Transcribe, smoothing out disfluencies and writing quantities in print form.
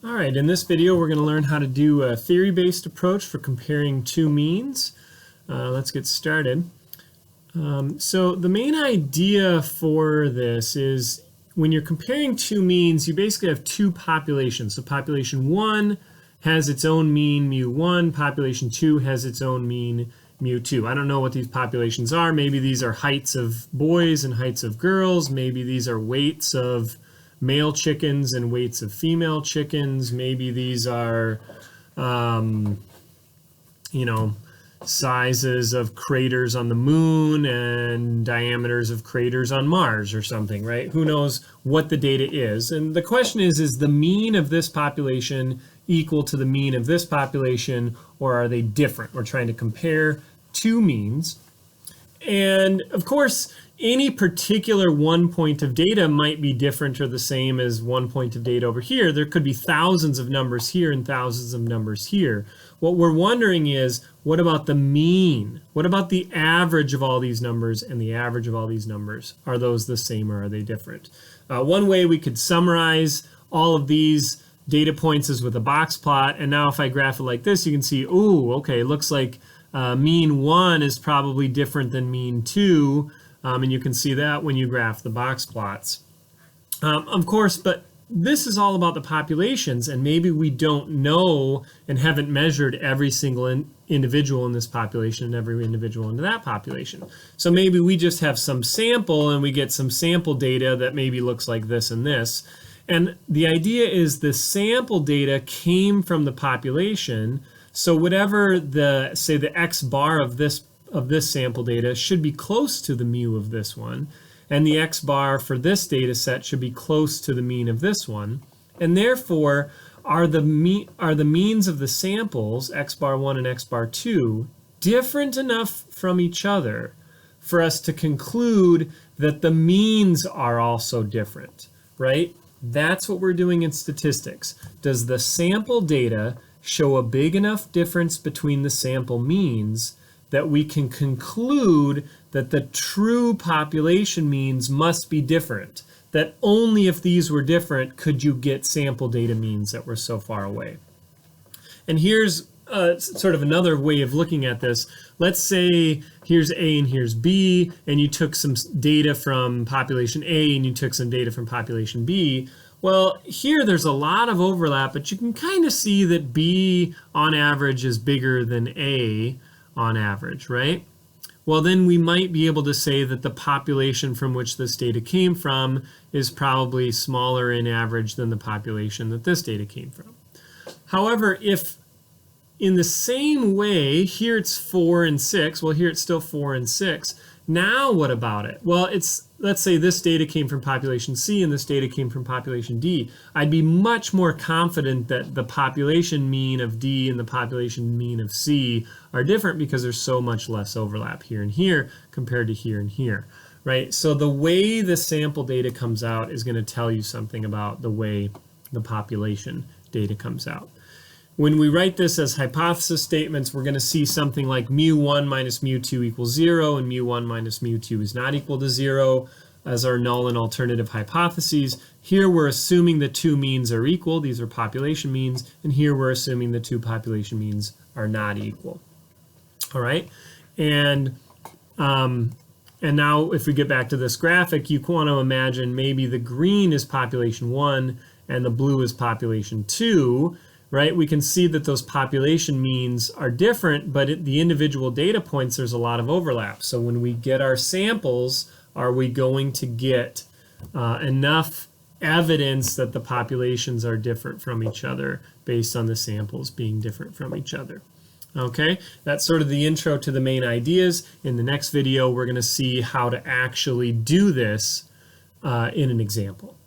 All right, in this video we're going to learn how to do a theory-based approach for comparing two means. Let's get started. So the main idea for this is when you're comparing two means, you basically have two populations. So population 1 has its own mean mu1, population 2 has its own mean mu2. I don't know what these populations are. Maybe these are heights of boys and heights of girls. Maybe these are weights of male chickens and weights of female chickens. Maybe these are, sizes of craters on the moon and diameters of craters on Mars or something, right? Who knows what the data is? And the question is the mean of this population equal to the mean of this population, or are they different? We're trying to compare two means. And of course, any particular one point of data might be different or the same as one point of data over here. There could be thousands of numbers here and thousands of numbers here. What we're wondering is, what about the mean? What about the average of all these numbers and the average of all these numbers? Are those the same or are they different? One way we could summarize all of these data points is with a box plot. And now if I graph it like this, you can see, ooh, okay, it looks like mean 1 is probably different than mean 2. And you can see that when you graph the box plots. Of course, but this is all about the populations, and maybe we don't know and haven't measured every single individual in this population and every individual in that population. So maybe we just have some sample and we get some sample data that maybe looks like this and this. And the idea is the sample data came from the population. So whatever say the X bar of this sample data should be close to the mu of this one, and the X bar for this data set should be close to the mean of this one, and therefore are the means of the samples, X bar 1 and X bar 2, different enough from each other for us to conclude that the means are also different, right? That's what we're doing in statistics. Does the sample data show a big enough difference between the sample means that we can conclude that the true population means must be different, that only if these were different could you get sample data means that were so far away. And here's sort of another way of looking at this. Let's say here's A and here's B, and you took some data from population A and you took some data from population B. Well, here there's a lot of overlap, but you can kind of see that B on average is bigger than A on average, right? Well, then we might be able to say that the population from which this data came from is probably smaller in average than the population that this data came from. However, if in the same way, here it's 4 and 6, well, here it's still 4 and 6. Now what about it? Well, let's say this data came from population C and this data came from population D. I'd be much more confident that the population mean of D and the population mean of C are different because there's so much less overlap here and here compared to here and here, right? So the way the sample data comes out is going to tell you something about the way the population data comes out. When we write this as hypothesis statements, we're going to see something like mu1 minus mu2 equals 0, and mu1 minus mu2 is not equal to 0 as our null and alternative hypotheses. Here we're assuming the two means are equal. These are population means. And here we're assuming the two population means are not equal. All right. And now if we get back to this graphic, you want to imagine maybe the green is population 1 and the blue is population 2. Right? We can see that those population means are different, but at the individual data points, there's a lot of overlap. So when we get our samples, are we going to get enough evidence that the populations are different from each other based on the samples being different from each other? Okay, that's sort of the intro to the main ideas. In the next video, we're going to see how to actually do this in an example.